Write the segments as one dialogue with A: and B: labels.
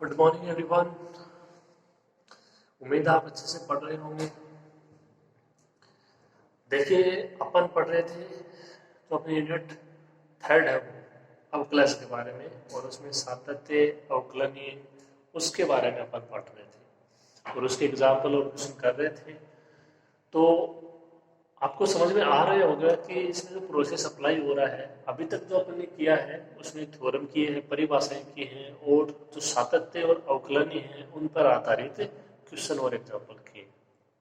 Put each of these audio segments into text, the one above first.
A: Good morning everyone. उम्मीद है आप अच्छे से पढ़ रहे होंगे। देखिए अपन पढ़ रहे थे तो अपनी यूनिट थर्ड है वो अवकलज के बारे में, और उसमें सातत्य अवकलनीय उसके बारे में अपन पढ़ रहे थे और उसके एग्जाम्पल और क्वेश्चन कर रहे थे। तो आपको समझ में आ रहा होगा कि इसमें जो प्रोसेस अप्लाई हो रहा है अभी तक जो अपन ने किया है उसमें थ्योरम किए हैं, परिभाषाएं की हैं और जो सातत्य और अवकलनीय हैं उन पर आधारित क्वेश्चन और एग्जाम्पल किए।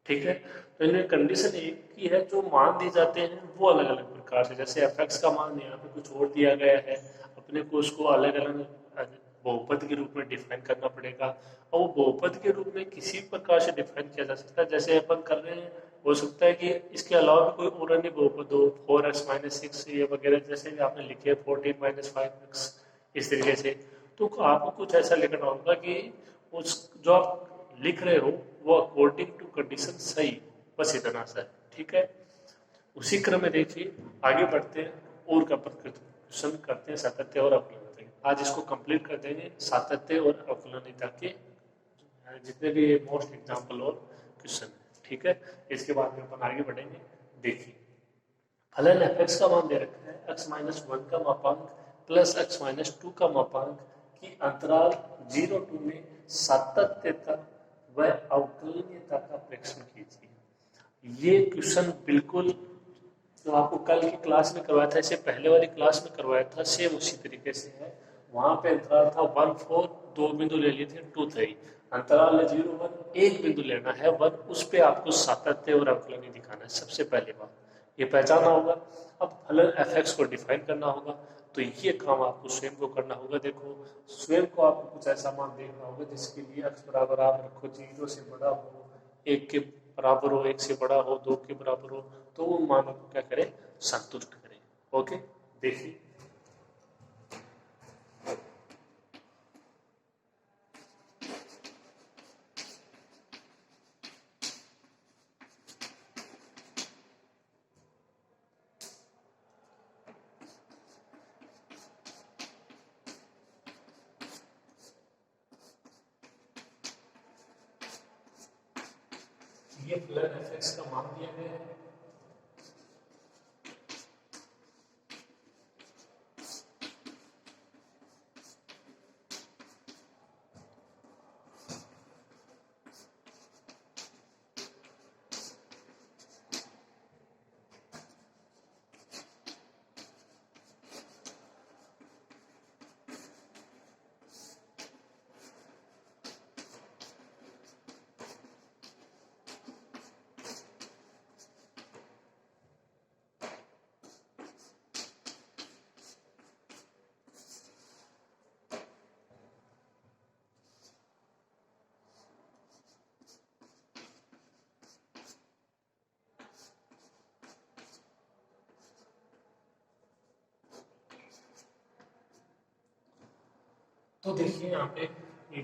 A: ठीक है, तो इनमें कंडीशन एक की है, जो मान दिए जाते हैं वो अलग अलग प्रकार से, जैसे एफ एक्स का मान यहाँ पे कुछ और दिया गया है, अपने को उसको अलग अलग बहुपद के रूप में डिफाइन करना पड़ेगा और वो बहुपद के रूप में किसी प्रकार से डिफाइन किया जा सकता है। जैसे अपन कर रहे हैं, हो सकता है कि इसके अलावा भी कोई और अन्य बहुपद हो, 4x-6 ये वगैरह जैसे भी आपने लिखे 14-5x इस तरीके से। तो आपको कुछ ऐसा लिखना होगा कि उस जो आप लिख रहे हो वो अकॉर्डिंग टू कंडीशन सही, बस इतना सा है। ठीक है, उसी क्रम में देखिए आगे बढ़ते हैं और का क्वेश्चन करते हैं सातत्य और अवकलनीयता। आज इसको कंप्लीट कर देंगे सातत्य और अवकलनीयता के जितने भी मोस्ट एग्जाम्पल और क्वेश्चन है। ठीक है, इसके बाद में अपन आगे बढ़ेंगे। देखिए फलन एफ एक्स का मान दे रखा है, x-1 का मापांक प्लस x-2 का मापांक की अंतराल 0-2 में सातत्यता व अवकलनीयता का प्रेक्षण कीजिए। ये क्वेश्चन बिल्कुल जो आपको कल की क्लास में करवाया था, इससे पहले वाली क्लास में करवाया था, सेम उसी तरीके से है। वहां पे अंतराल था 1-4, 2 बिंदु ले लिए थे 2-3, अंतराल 0-1, एक बिंदु लेना है 1, उस पे आपको सातत्य और अवकलनीय दिखाना है। सबसे पहली बात ये पहचाना होगा। अब फलन एफ एक्स को डिफाइन करना होगा, तो ये काम आपको स्वयं को करना होगा। देखो स्वयं को आपको कुछ ऐसा मान देखना होगा जिसके लिए एक्स बराबर आप रखो 0 से बड़ा हो, 1 के बराबर हो, 1 से बड़ा हो, 2 के बराबर हो, तो उन मानों को क्या करें, संतुष्ट करें। ओके, देखिए ये फलन एफ एक्स का मान दिया गया है। तो देखिए यहाँ पे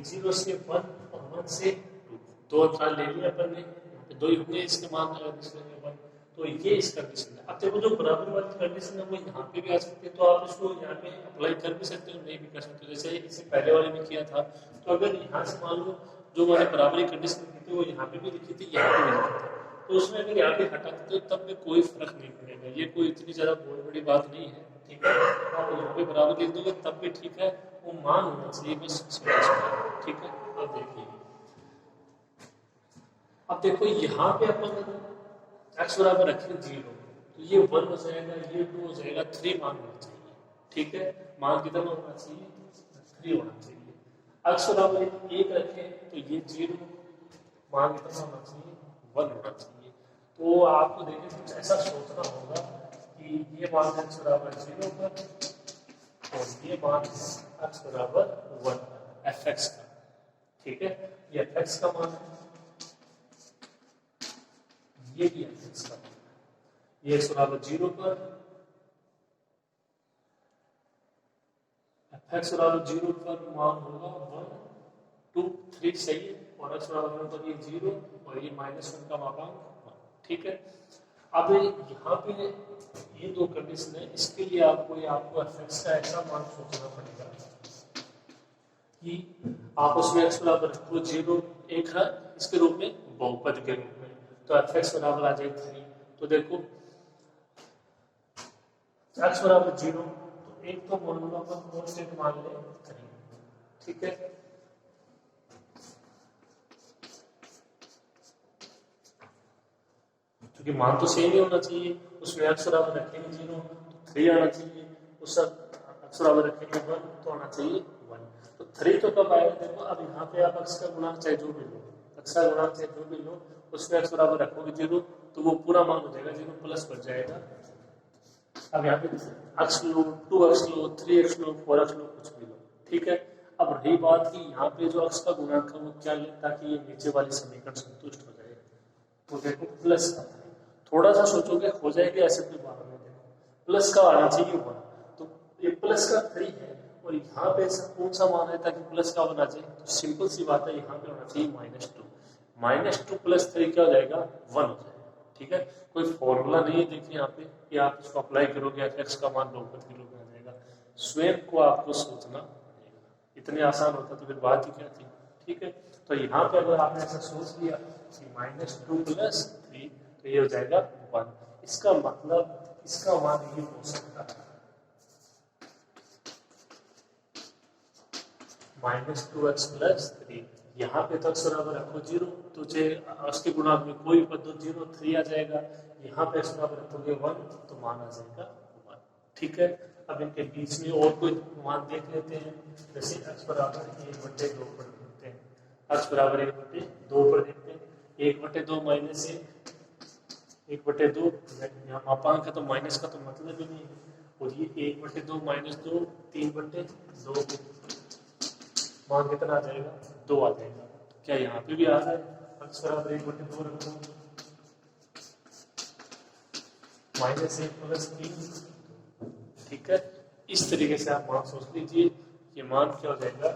A: 0 से 1 और 1 से 2, दो अंतराल ले लिया अपन ने, यहाँ पे 2 ही होंगे इसके मान, अगर इसमें 1, तो ये इस कंडीशन है। अब देखो जो बराबर वाली कंडीशन है वो यहाँ पे भी आ सकती है, तो आप इसको यहाँ पे अप्लाई कर भी सकते हो, नहीं भी कर सकते हो, जैसे इससे पहले वाले में किया था। तो अगर यहाँ से मान लो जो मैंने बराबरी कंडीशन लिखी थी वो यहाँ पे भी लिखी थी, यहाँ पे भी लिखी थी, तो उसमें अगर यहाँ पे हटा देते हो तब भी कोई फर्क नहीं पड़ेगा। ये कोई इतनी ज्यादा बहुत बड़ी बात नहीं है। ठीक है, आप यहाँ पे बराबर लिख दोगे तब भी ठीक है, वो मान होना चाहिए बस इसमें। ठीक है, अब देखिए, अब देखो यहाँ पे अपन x बराबर रखें 0, तो ये 1 हो जाएगा, ये 2 हो जाएगा, 3 मान होना चाहिए। ठीक है, मान कितना होना चाहिए, 3 होना चाहिए। x बराबर 1 रखें तो ये 0, मान कितना होना चाहिए, 1 होना चाहिए। तो आपको देखिए कुछ ऐसा सोचना होगा कि ये मान x बराबर 0 पर और ये मान x बराबर 1 एफ एक्स का। ठीक है, ये एफ एक्स का मान है, ये भी एफ एक्स का मान है। ये x बराबर 0 पर एफ एक्स बराबर 0 पर मान होगा 1, 2, 3 सही है, और x बराबर 1 पर ये 0 और ये -1 का मापांक 1। ठीक है, अब यहाँ पे ये दो कंडीशन है, इसके लिए आपको एफ एक्स का ऐसा मान सोचना पड़ेगा कि आप उसमें x बराबर रखो 0, एक है इसके रूप में बहुपद के रूप में, तो f(x) बराबर आ जाए 3। तो देखो x बराबर 0, तो एक तो मान लो अपन कांस्टेंट मान ले 3, ठीक है। क्योंकि मान तो सेम ही होना चाहिए, उसमें x बराबर रखेंगे 0 तो 3 आना चाहिए, उस x बराबर रखेंगे 1 तो आना चाहिए 1। तो 3 तो कब आएगा देखो, अब यहाँ पे आप x का गुणांक चाहे जो भी लो, x का गुणांक चाहे जो भी लो, उसमें x बराबर रखोगे 0 तो वो पूरा मान हो जाएगा 0 प्लस बच जाएगा। अब यहाँ पे x लो, 2x लो, 3x लो, 4x लो, कुछ भी लो, ठीक है। अब रही बात कि यहाँ पे जो x का गुणांक है वो क्या ले, ताकि ये नीचे वाली समीकरण संतुष्ट हो जाए, तो देखो प्लस का, थोड़ा सा सोचोगे हो जाएगी ऐसे कोई बात नहीं, देखो प्लस का आना चाहिए 1, तो ये प्लस का 3 है और यहाँ पे ऐसा कौन सा मान है ताकि प्लस का होना चाहिए, तो सिंपल सी बात है यहाँ पे होना चाहिए -2 प्लस 3 क्या हो जाएगा 1 हो जाएगा, ठीक है। कोई फॉर्मूला नहीं है देखिए यहाँ पे कि आप इसको अप्लाई करोगे f(x) का मान बहुपद के रूप में आ जाएगा, स्वयं को आपको सोचना पड़ेगा, इतने आसान होता तो फिर बात ही क्या थी, ठीक है। तो यहाँ पे अगर आपने ऐसा सोच लिया कि -2 प्लस 3 तो ये हो जाएगा 1, इसका मतलब इसका मान ये हो सकता है -2x प्लस 3, यहाँ पे तक बराबर रखो 0 तो उसके गुणांक में कोई पद 0 3 आ जाएगा, यहाँ पे x बराबर रखोगे 1 तो मान आ जाएगा 1, ठीक है। अब इनके बीच में और कोई मान देख लेते हैं, जैसे x बराबर 1/2 पर देखते हैं, x बराबर 1/2 पर देखते हैं, 1/2 माइनस 1/2, यहाँ मापांक है तो माइनस का तो मतलब ही नहीं है, और ये 1/2 माइनस 2 3/2 मान कितना आ जाएगा 2 आ जाएगा, क्या यहाँ पे भी आ रहा है, x बराबर 1/2 रखो -1 प्लस 3, ठीक है। इस तरीके से आप मान सोच लीजिए, ये मान क्या हो जाएगा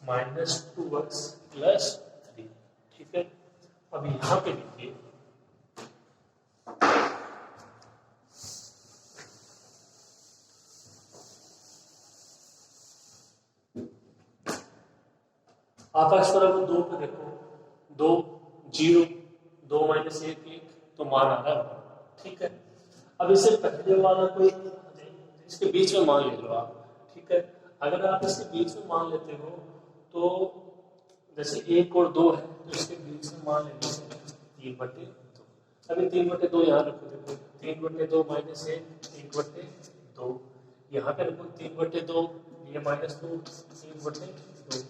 A: -2x प्लस 3, ठीक है। अब यहाँ पे लिखिए आप x बराबर 2 पे देखो, 2 0, 2 माइनस 1 1 तो मान आ रहा है, ठीक है। अब इससे पहले वाला कोई इसके बीच में मान ले लो आप, ठीक है। अगर आप इसके बीच में मान लेते हो तो जैसे 1 और 2 है तो इसके बीच में मान ले लो 3/2, अभी 3/2 यहाँ रखो, देखो 3/2 माइनस 1/2, यहाँ पे रखो 3/2, ये -2 3/2,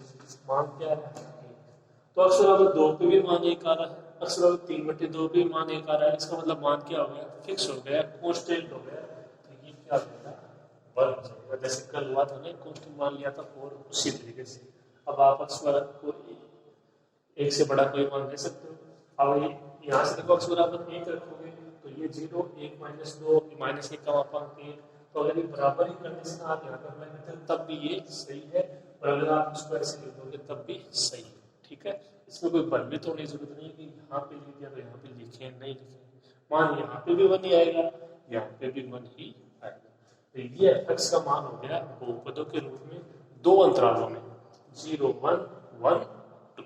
A: मान क्या आ रहा है, तो x बराबर 2 पे भी मान 1 आ रहा है, x बराबर 3/2 पे भी मान 1 आ रहा है, इसका मतलब मान क्या हो गया, फिक्स हो गया, कांस्टेंट हो गया, तो ये क्या हो जाएगा 1 हो जाएगा, जैसे कल हुआ था ना कांस्टेंट मान लिया था 4, उसी तरीके से अब आप x बराबर को एक से बड़ा कोई मान ले सकते हो। अब ये यहाँ से देखो x बराबर 1 रखोगे तो ये 0, 1 -2 -1 का मापांक 1, तो अगर ये बराबर ही कंडीशन आप यहाँ पर अप्लाई करते हो तब भी ये सही है, और अगर आप इसको ऐसे लिख दोगे तब भी सही है, ठीक है। इसमें कोई भ्रमित होने की जरूरत नहीं है कि यहाँ पे लिख दिया तो यहाँ पे लिखे नहीं लिखे, मान यहाँ पे भी 1 ही आएगा, यहाँ पे भी 1 ही आएगा, तो ये f(x) का मान हो गया बहुपदों के रूप में 2 अंतरालों में 0 1 1 2।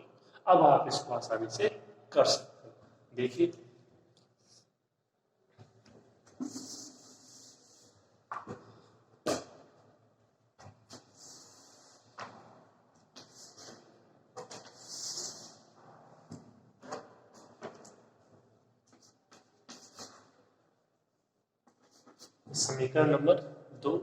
A: अब आप इसको आसानी से कर सकते हो, देखिए समीकरण नंबर 2,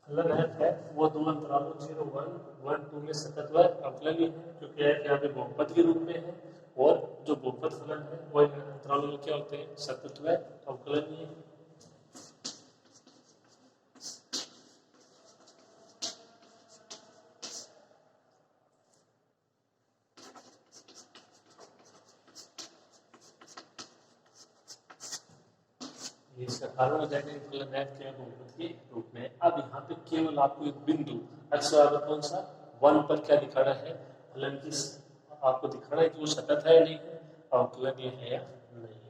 A: फलन f है वो दो अंतरालों 0 1 1 2 में सतत व अवकलनीय है, क्योंकि f यहाँ पे बहुपद के रूप में है और जो बहुपद फलन है वो इन अंतरालों में क्या होते हैं, सतत व अवकलनीय। ये इसका कारण हो जाएगा फलन f क्या बहुपद के रूप में। अब यहाँ पे केवल आपको एक बिंदु x बराबर कौन सा 1 पर क्या दिखाना है, फलन की आपको दिखाना है कि वो सतत है या नहीं है, अवकलनीय है या नहीं है।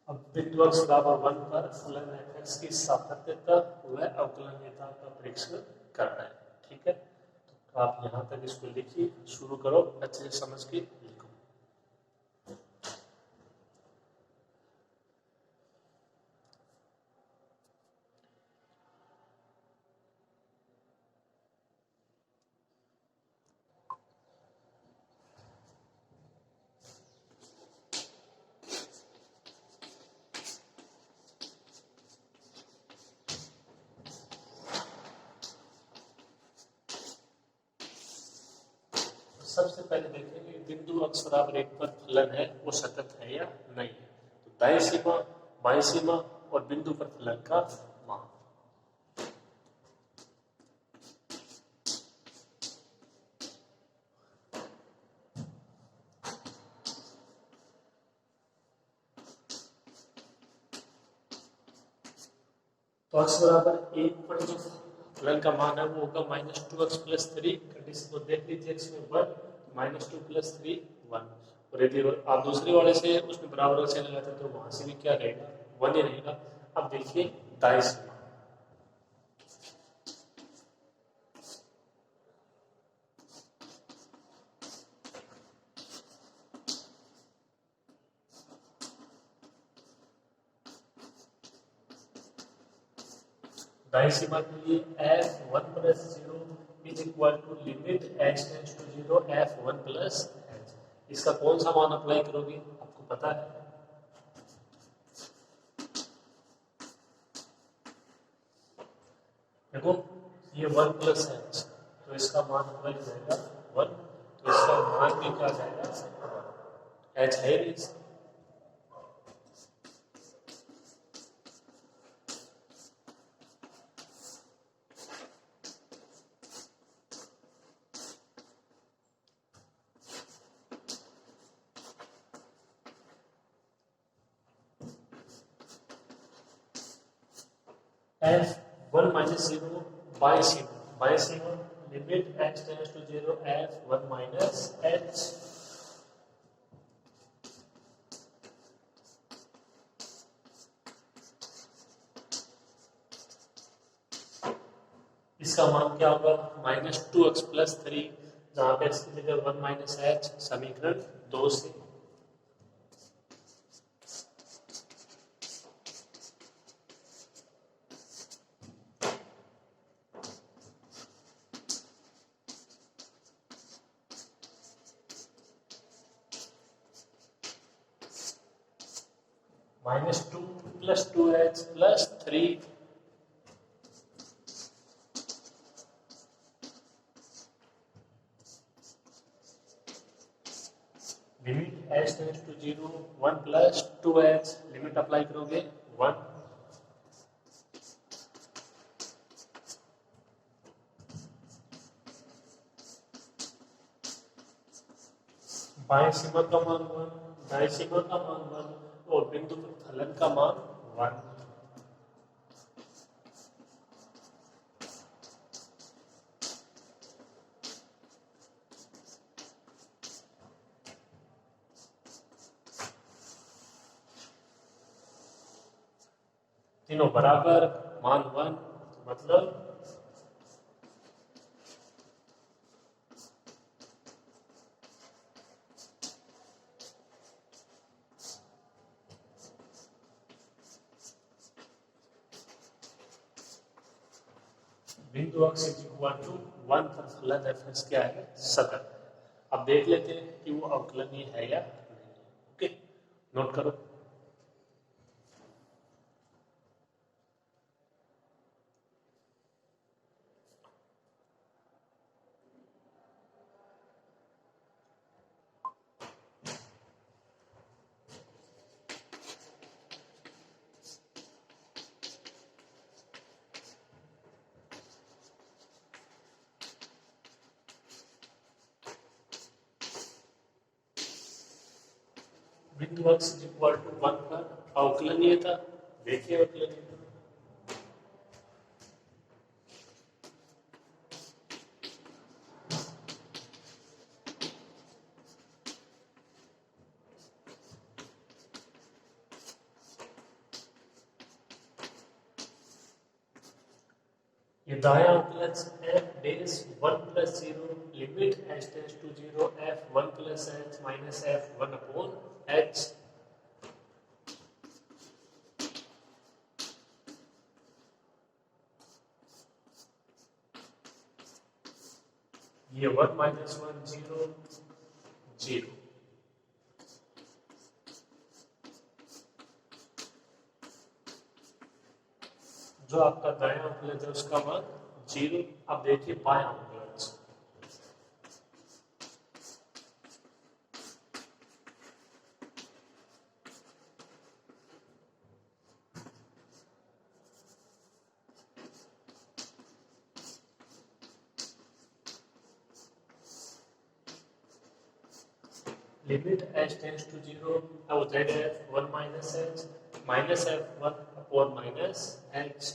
A: अब बिंदु x बराबर 1 पर फलन f(x) की सातत्यता व अवकलनीयता का परीक्षण करना है। ठीक है, तो आप यहाँ तक इसको लिखिए, शुरू करो, अच्छे से समझ के लिखो। सबसे पहले देखेंगे बिंदु x बराबर 1 पर फलन है वो सतत है या नहीं है। तो दाईं सीमा, बाईं सीमा और बिंदु पर फलन का मान। तो x बराबर 1 पर जो फलन का मान है वो होगा -2x + 3। कंडीशन को देख लीजिए, x में 1 -2 + 3 1। और यदि आप दूसरे वाले से उसमें बराबर का चिन्ह लगाते तो वहां से भी क्या रहेगा, 1 ही रहेगा। अब देखिए दाईं सीमा, दाईं सीमा के लिए f1 + 0 = limit h → 0 f1 + h। इसका कौन सा मान अप्लाई करोगे, आपको पता है। देखो ये 1 + h, तो इसका मान अप्लाई हो जाएगा 1, तो इसका मान भी क्या आ जाएगा, h है नहीं। f1 - 0 बाईं सीमा लिमिट h → 0 f1 - h। इसका मान क्या होगा, -2x + 3, जहां पे x की जगह 1 - h, समीकरण 2 से। -2 + 2h + 3 limit h → 0 1 + 2h, limit apply करोगे 1। बाएं सीमा का मान 1, दाएं सीमा का मान 1 और बिंदु पर फलन का मान 1। तीनों बराबर, मान 1, मतलब बिंदु अक्ष इज इक्वल टू 1 पर फलन एफ क्या है, सतत। अब देख लेते हैं कि वो अवकलनीय है या नहीं। ओके, नोट करो। बिंदु अक्ष इज इक्वल टू 1 पर अवकलनीयता, देखिए अवकलनीयता। ये दायां अवकलज f dash 1 plus 0 limit h tends to 0 f 1 plus h minus f 1 upon h। ये 1 माइनस 1 0 0, जो आपका दायां अवकलज है उसका मान 0। अब देखिए बायां अवकलज, लिमिट h टेंड्स टू 0, अब हो जाएगा f 1 minus f 1 upon minus h।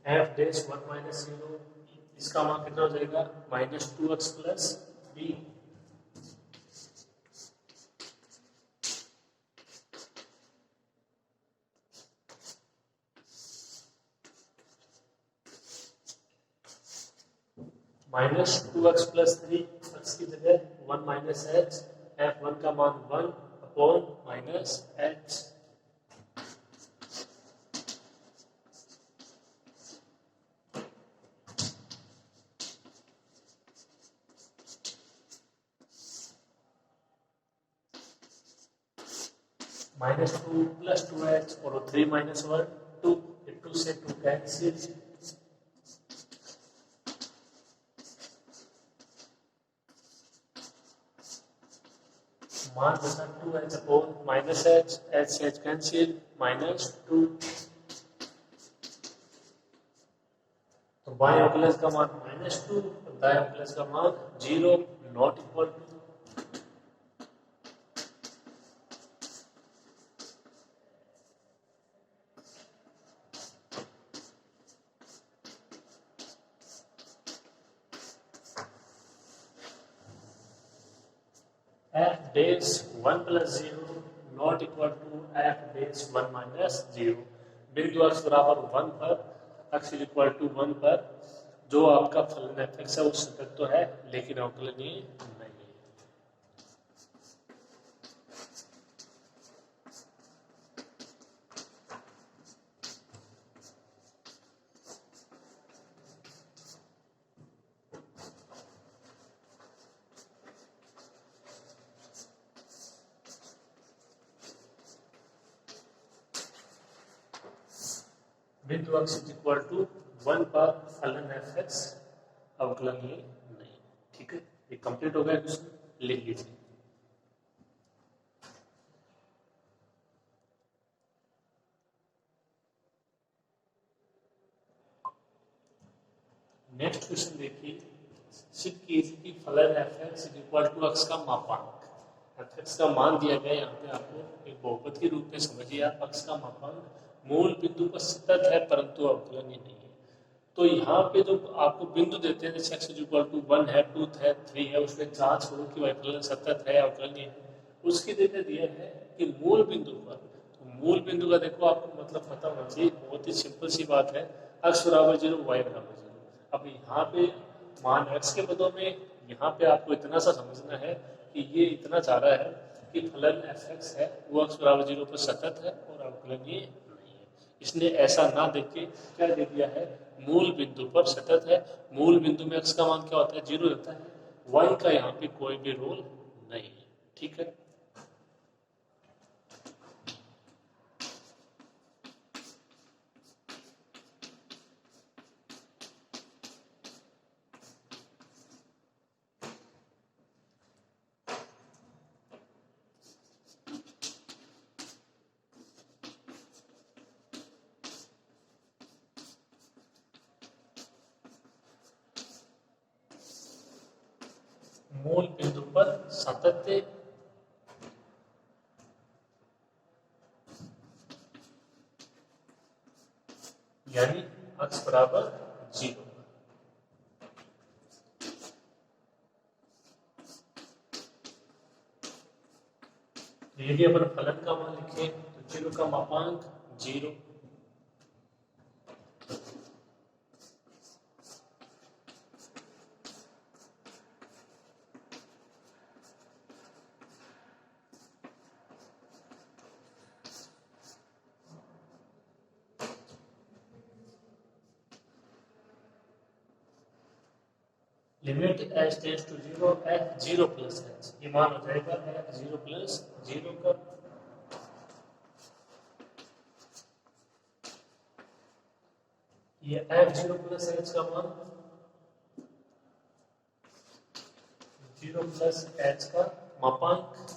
A: f dash 1 minus 0, इसका मान कितना हो जाएगा, minus 2x plus b। Minus 2x plus 3, x की जगह 1 माइनस h, f1 का मान 1 upon minus h। Minus 2 plus 2h और 3 माइनस 1 2, 2 से 2 कैंसिल। मान बचा 2h upon minus h, h से h कैंसिल, माइनस 2। तो बाएं अवकलज का मान माइनस 2, दाएं अवकलज का मान 0, not equal to. f dash 1 plus 0 not equal to f dash 1 minus 0। बिंदु अक्ष बराबर 1 पर, अक्ष इक्वल टू 1 पर जो आपका फलन f(x) है वो सतत तो है लेकिन अवकलनीय नहीं है। बिंदु अक्ष इक्वल टू 1 पर फलन f(x) अवकलनीय नहीं। ठीक है, ये कंप्लीट हो गया, क्वेश्चन लिख लीजिए। नेक्स्ट क्वेश्चन देखिए, सिद्ध कीजिए कि फलन f(x) इक्वल टू अक्ष का मापांक। f(x) का मान दिया गया, यहाँ पे आपको एक बहुपद के रूप में समझिए आप, अक्ष का मापांक मूल बिंदु पर सतत है परंतु अवकलनीय नहीं है। तो यहाँ पे जो आपको बिंदु देते हैं जैसे x इक्वल टू 1 है, 2 है, 3 है, उसमें जांच करो कि वह फलन सतत है अवकलनीय है। उसकी जगह दिया है कि मूल बिंदु पर, तो मूल बिंदु का देखो आपको मतलब पता होना चाहिए, बहुत ही सिंपल सी बात है, x बराबर 0, y बराबर 0। अब यहाँ पे मान x के पदों में यहाँ पे आपको इतना सा समझना है कि ये इतना जा रहा है कि फलन fx है वो x बराबर 0 पर सतत है और अवकलनीय नहीं है। इसने ऐसा ना देख के क्या दे दिया है, मूल बिंदु पर सतत है। मूल बिंदु में x का मान क्या होता है, 0 रहता है। y का यहाँ पे कोई भी रोल नहीं है। ठीक है, मूल बिंदु पर सातत्य यानी x बराबर 0। यदि अपन फलन का मान लिखे तो 0 का मापांक 0, limit h tends to 0 f 0 plus h, ये मान हो जाएगा f 0 प्लस 0 का। ये f 0 प्लस h का मान 0 प्लस h का मापांक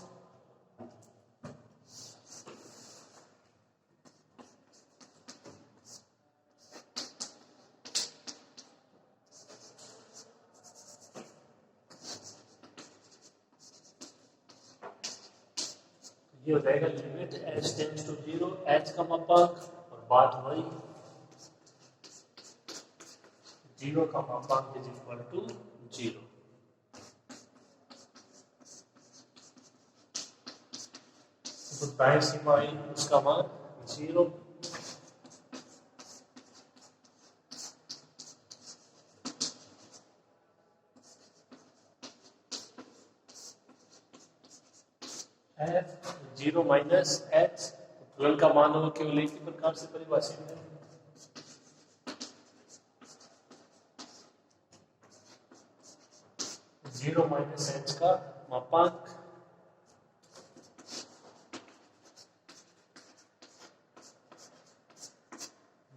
A: ये हो जाएगा limit h tends to 0 h का मापांक और बात वही 0 का मापांक इज इक्वल टू 0। तो दाएं सीमा आई उसका मान 0, f 0 माइनस h, फलन का मान होगा केवल एक ही प्रकार से परिभाषित है, जीरो माइनस h का मापांक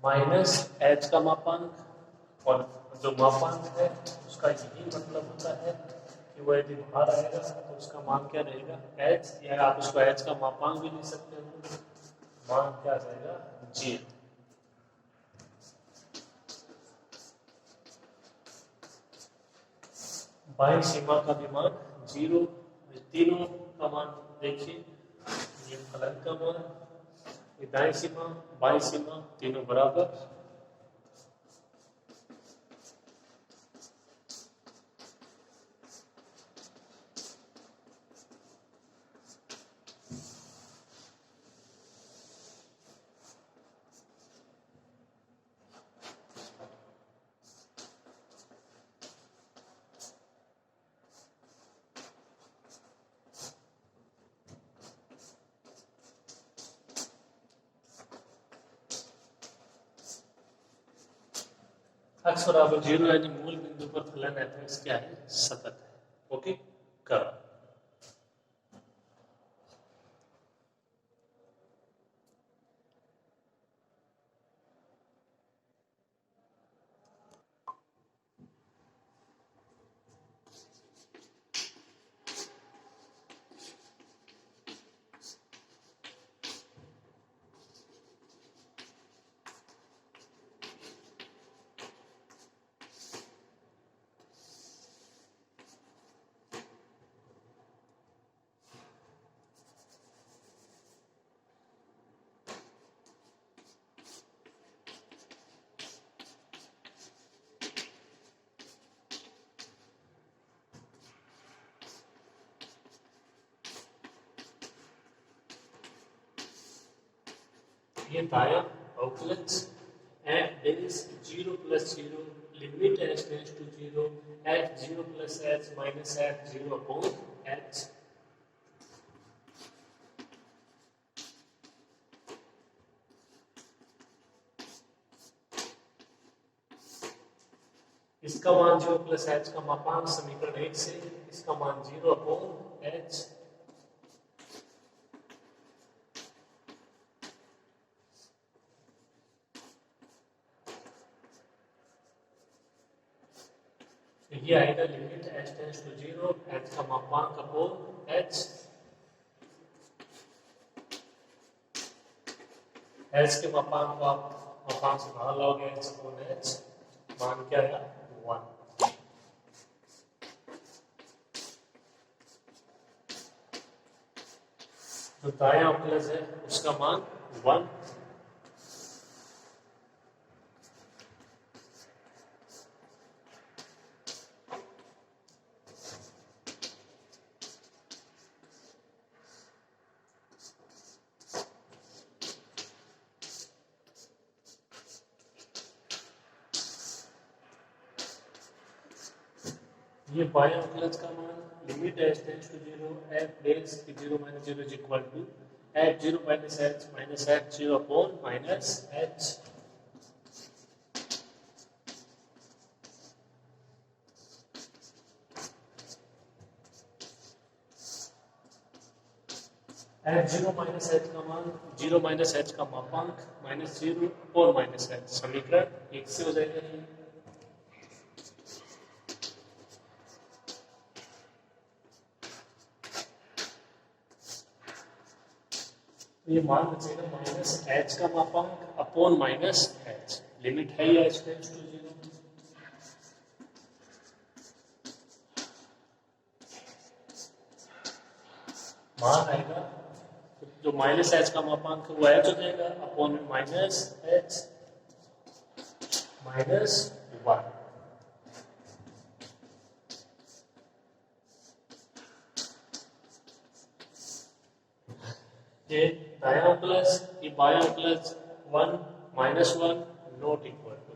A: माइनस h का मापांक, और जो मापांक है उसका यही मतलब होता है कि वह यदि बाहर आएगा तो उसका मान क्या रहेगा h, या आप उसको h का मापांक भी लिख सकते हो, मान क्या जाएगा g। बाईं सीमा का भी मान 0, तीनों का मान देखिए, ये फलन का मान, ये दाईं सीमा बाईं सीमा तीनों बराबर, x बराबर 0 यानी मूल बिंदु पर फलन f(x) क्या है, सतत है। ओके, करो। ये दाया अवकलज f is 0 plus 0 limit h tends to 0 f 0 plus h minus f 0 upon h. इसका मान 0 प्लस h का मापांक समीकरण 1 से, इसका मान 0 अपॉन h। ये आएगा limit h tends to 0 h का मापांक अपॉन h। h के मापांक को आप मापांक से बाहर लाओगे h अपॉन h, मान क्या आएगा 1। जो दायां अवकलज है उसका मान 1। ये बायां अवकलज का मान limit h tends to 0 f dash 0 minus 0 is equal to f 0 minus h minus f 0 upon minus h। f 0 minus h का मान 0 माइनस h का मापांक माइनस 0 और माइनस h, समीकरण 1 से हो जाएगा। ये मान बचेगा माइनस h का मापांक अपॉन माइनस h, लिमिट है ही h टेंड्स टू 0। मान आएगा जो माइनस h का मापांक है वो h हो जाएगा अपॉन में माइनस h माइनस 1। ये दायां प्लस ये बायां plus 1 minus 1 not equal to.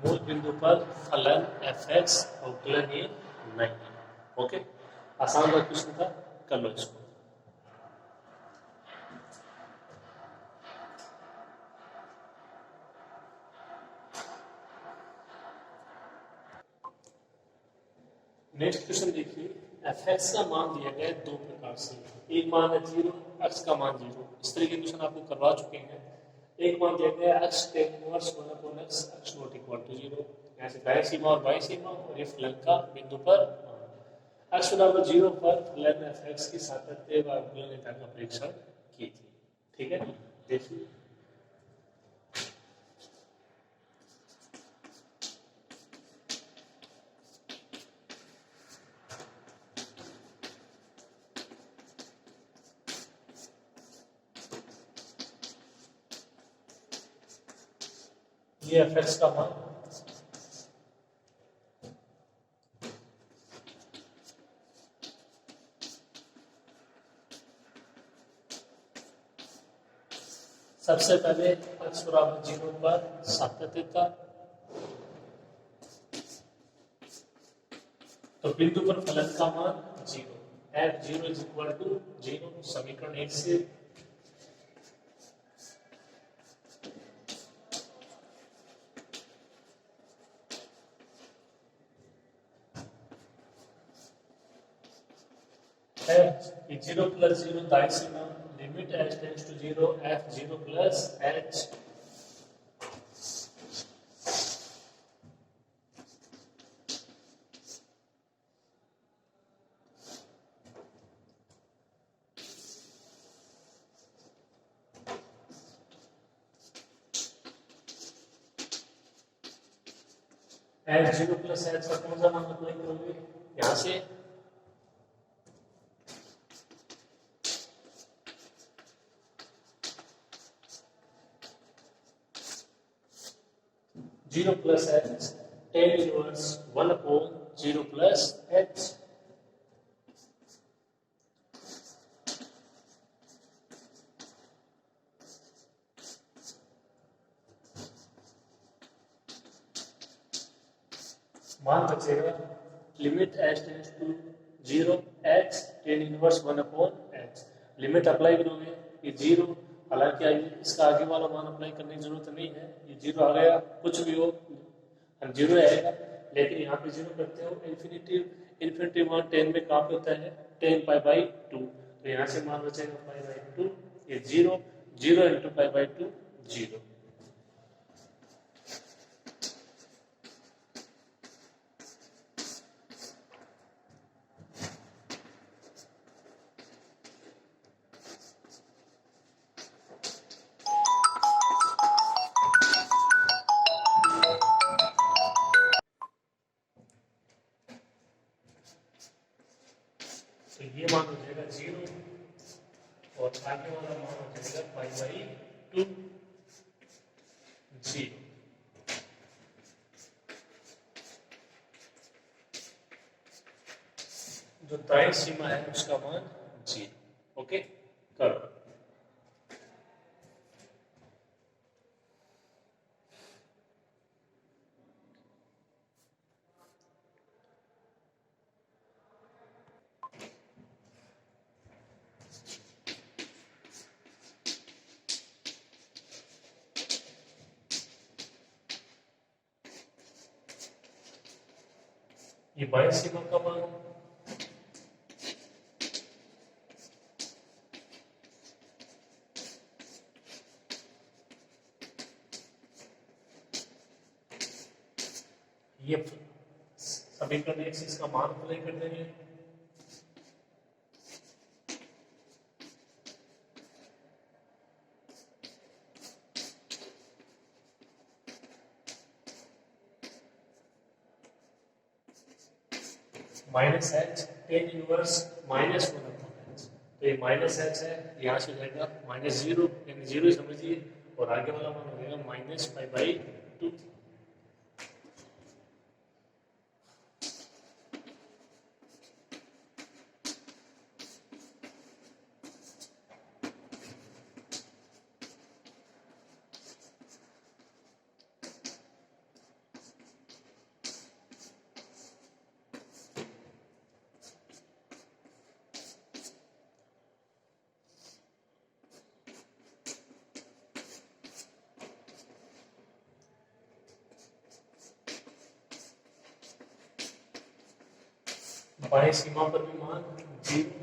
A: मूल बिंदु पर फलन fx अवकलन ये नहीं है। ओके, आसान बात क्वेश्चन था, कर लो इसको। नेक्स्ट क्वेश्चन देखिए, fx का मान दिया गया है दो प्रकार से। एक मान है 0, x का मान 0। इस तरह के क्वेश्चन आपको करवा चुके हैं। एक मान दिया गया x tan inverse 1 upon x, x not equal to 0। यहाँ से दाएं सीमा और बाएं सीमा और ये फलन का बिंदु पर x बराबर 0 पर फलन fx की सातत्य व अवकलनीयता का परीक्षण कीजिए। ठीक है, देखिए ये fx का मान सबसे पहले x बराबर 0 पर सातत्यता, तो बिंदु पर फलन का मान 0, f0 इज इक्वल टू 0, समीकरण 1 से। f 0 प्लस 0 दाईं सीमा, limit h tends to 0 f0 plus h। H zero plus H का कौन सा मान अप्लाई करोगे यहाँ से? Zero plus H tan inverse one upon zero plus H. मान बचेगा limit H tends to zero H tan inverse one upon H. Limit apply करोगे ये जीरो, हालांकि इसका आगे वाला मान अप्लाई करने की जरूरत नहीं है, ये जीरो आ गया, कुछ भी हो हम जीरो आएगा। लेकिन यहाँ पे जीरो करते हो इन्फिनिटी मान टेन में कहाँ पे होता है? टेन पाई बाई टू, तो यहाँ से मान बचेगा पाई बाई टू, ये zero, zero into pi by to zero. तो ये मान हो जाएगा जीरो और आगे वाला मान हो जाएगा पाई बाई टू जीरो। जो दाएं सीमा है उसका मान जीरो। ओके, करो। ये बाएं सीमा का मान ये समीकरण एक से इसका मान अप्लाई कर देंगे। Minus H tan inverse minus one upon H, तो ये माइनस एच है, यहाँ से हो जाएगा माइनस जीरो, यानी जीरो समझिए, और आगे वाला मान हो जाएगा माइनस पाई बाई टू। बाएं सीमा पर भी मान जीरो,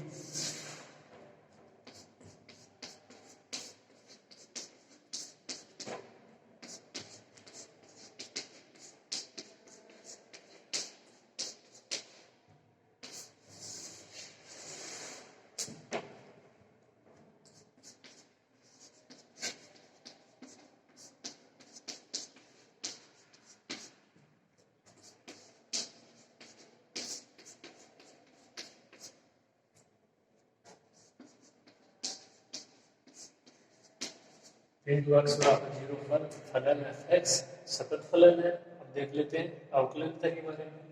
A: बिंदु x बराबर जीरो पर फलन f(x) सतत फलन है। अब देख लेते हैं अवकलनता के बारे में।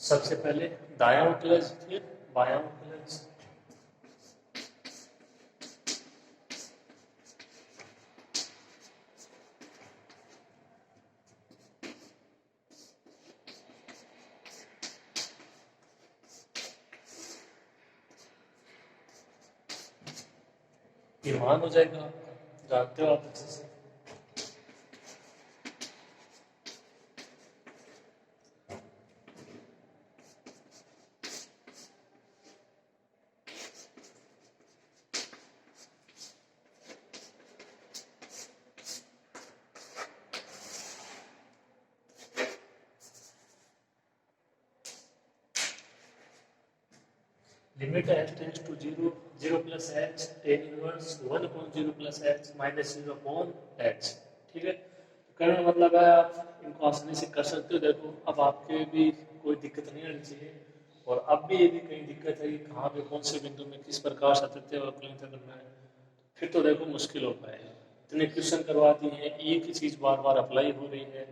A: सबसे पहले दायां अवकलज फिर बायां अवकलज। ये मान हो जाएगा, जानते हो आप अच्छे से। Limit h tends to 0, 0 plus H tan inverse 1 upon 0 plus h minus 0 upon h. ठीक है, तो कहने का मतलब है आप इनको आसानी से कर सकते हो। देखो अब आपके भी कोई दिक्कत नहीं आनी चाहिए, और अब भी यदि कहीं दिक्कत है कि कहाँ पे कौन से बिंदु में किस प्रकार सातत्य अवकलन करना है, फिर तो देखो मुश्किल हो पाएगा। इतने क्वेश्चन करवा दिए हैं, एक ही चीज़ बार बार अप्लाई हो रही है,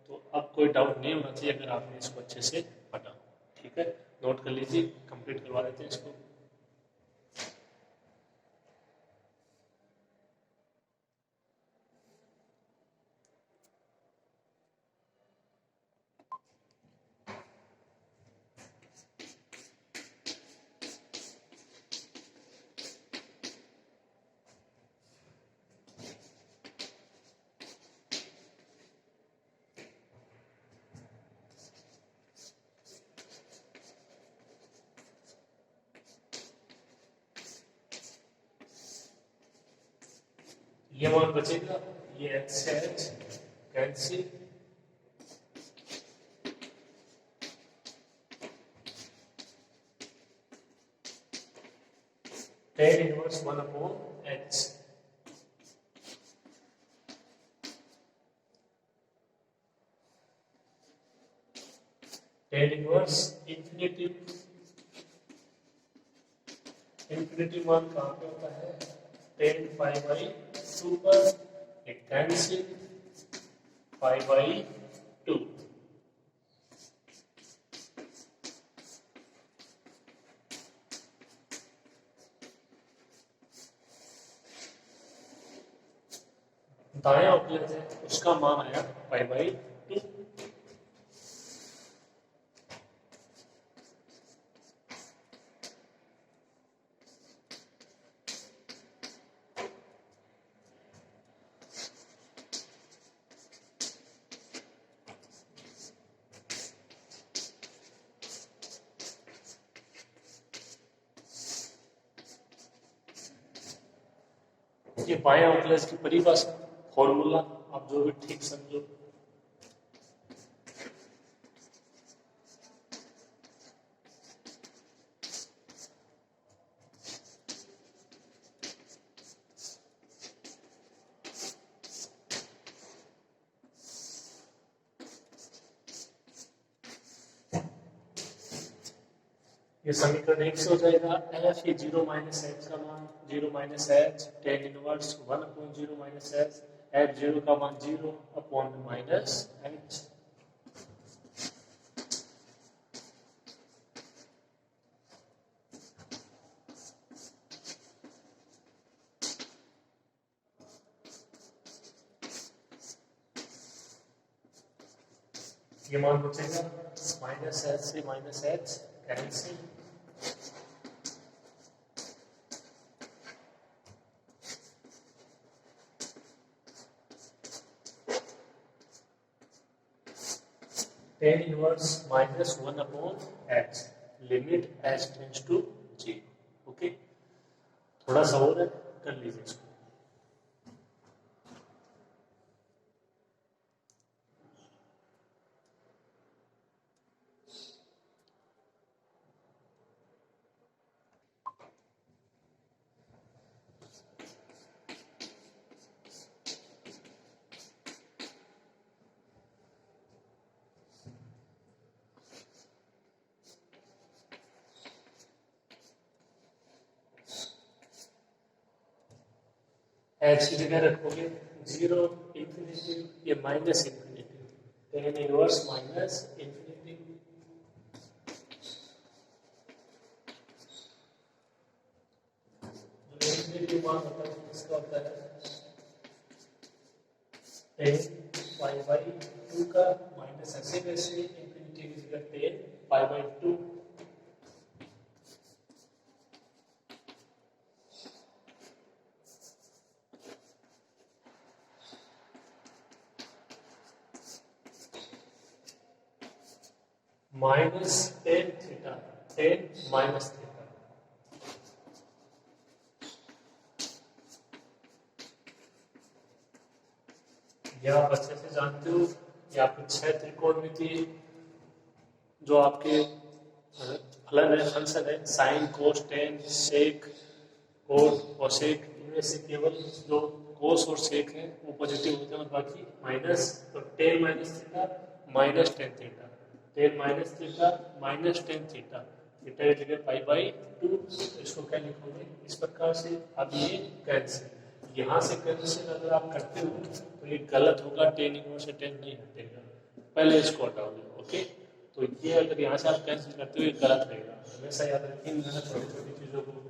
A: तो अब कोई डाउट नहीं होना चाहिए अगर आपने इसको अच्छे से पढ़ा। ठीक है, नोट कर लीजिए, कंप्लीट करवा देते हैं इसको। ये मान बचेगा, ये एच से H cancel, tan inverse 1 upon H, tan inverse infinity, infinity मान कहाँ पे होता है, टेन पाई बाई 2 पर, एक कैंसिल पाई बाई 2। दाया अवकलज है, उसका मान आया पाई बाई 2। ये बाया अवकलज की परिभाषा, फॉर्मूला आप जो भी ठीक समझो। ये समीकरण एक से हो जाएगा, एफ ये 0 माइनस एच का मान 0 minus H tan inverse 1 upon 0 minus H, F 0 का मान 0 अपॉन माइनस एच। ये मान बचेगा माइनस एच से minus h cancel, tan inverse minus 1 upon H, limit h tends to 0। Okay, थोड़ा सा और है, कर लीजिए इसको। एच की जगह रखोगे 0 इंफिनिटी, ये minus infinity, ten inverse minus infinity, जो इंफिनिटी मान होता है इसका होता है टेन पाई बाई 2 का, माइनस ऐसे वैसे इंफिनिटी की जगह ten pi by 2, minus tan theta, ten minus theta. यह आप अच्छे से जानते हो, ये आपके 6 त्रिकोणमिति जो आपके फलन फंक्शन है sine cos tan sec cot cosec, इनमें से केवल जो कोस और सेक है वो पॉजिटिव होते हैं और बाकी माइनस। तो ten minus theta minus tan theta, ten minus theta minus tan theta, theta की जगह पाई बाई टू। इसको क्या लिखोगे इस प्रकार से। अब ये कैंसिल, यहाँ से कैंसिल अगर आप करते हो तो ये गलत होगा, टेन इनवर्स से टेन नहीं हटेगा, पहले इसको हटाओगे। ओके, तो ये अगर यहाँ से आप कैंसिल करते हो ये गलत रहेगा, हमेशा याद रखें इन छोटी छोटी चीजों को।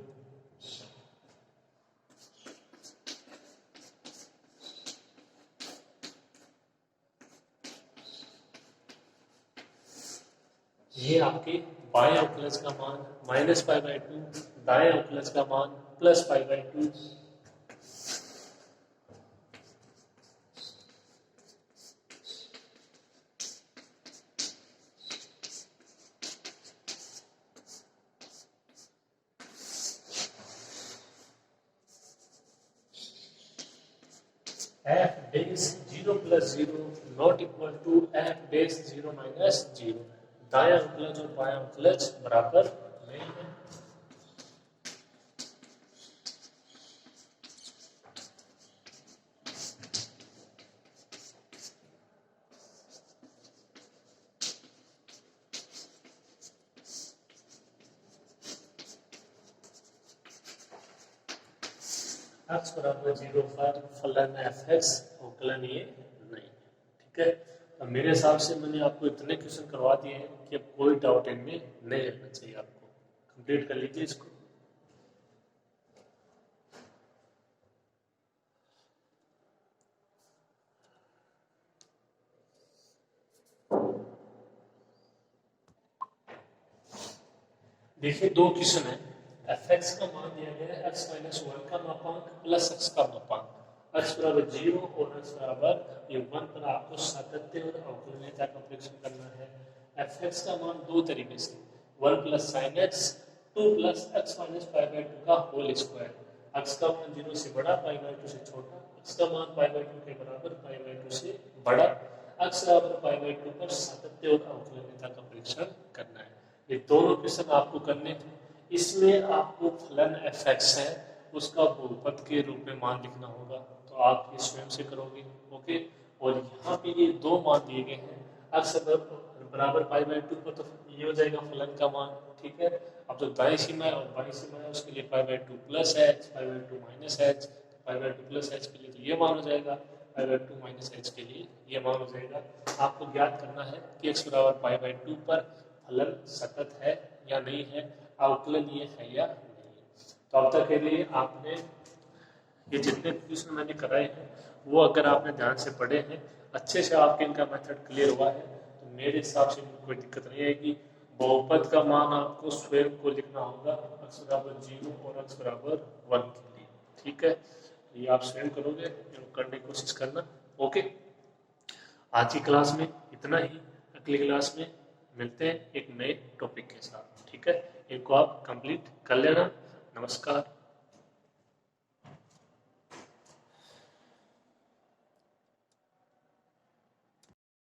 A: ये आपके बाएं अवकलज का मान माइनस पाई बाई टू, दाएं अवकलज का मान plus pi by two. F dash 0 plus 0 not equal to f dash 0 minus 0। दाएं अवकलज और बाएं अवकलज बराबर नहीं है। x बराबर 0 पर फलन एफ एक्स अवकलन ये नहीं है। ठीक है, अब मेरे हिसाब से मैंने आपको इतने क्वेश्चन करवा दिए हैं कि अब कोई डाउट इनमें नहीं रहना चाहिए। आपको कंप्लीट कर लीजिए इसको। देखिए दो क्वेश्चन है, एफ एक्स का मान दिया गया है एक्स माइनस वन का मापांक प्लस एक्स का मापांक, एक्स बराबर 0 और एक्स बराबर ये 1 पर आपको सातत्य और अवकलनीयता का परीक्षण करना है। एफ एक्स का मान दो तरीके से, 1 plus sine x 2 plus x minus pi by to का होल स्क्वायर। एक्स का मान 0 से बड़ा पाई बाई टू से छोटा, एक्स का मान पाई बाई टू के बराबर पाई बाई टू से बड़ा, एक्स बराबर पाई बाई टू पर सातत्य और अवकलनीयता का परीक्षण करना है। ये दोनों क्वेश्चन आपको करने थे। इसमें आपको फलन एफ एक्स है उसका बहुपद के रूप में मान लिखना होगा, तो आप ये स्वयं से करोगे। ओके, और यहाँ पे ये दो मान दिए गए हैं, एक्स बराबर पाई बाई टू पर तो ये हो जाएगा फलन का मान। ठीक है, अब जो दाएं सीमा है और बाएं सीमा है उसके लिए पाई by two plus H, pi by to minus H, pi by two plus H के लिए तो ये मान हो जाएगा, पाई बाई टू माइनस एच के लिए ये मान हो जाएगा। आपको ज्ञात करना है कि एक्स बराबर पाई बाई टू पर फलन सतत है या नहीं है, अवकलनीय है या नहीं है। तो अब तक के लिए आपने ये जितने क्वेश्चन मैंने कराए हैं वो अगर आपने ध्यान से पढ़े हैं, अच्छे से आपके इनका मेथड क्लियर हुआ है, तो मेरे हिसाब से कोई दिक्कत नहीं आएगी। बहुपद का मान आपको स्वयं को लिखना होगा एक्स बराबर 0 और एक्स बराबर 1 के लिए। ठीक है, ये आप स्वयं करोगे, करने की कोशिश करना। ओके, आज की क्लास में इतना ही, अगली क्लास में मिलते हैं एक नए टॉपिक के साथ। ठीक है, इनको आप कंप्लीट कर लेना। नमस्कार।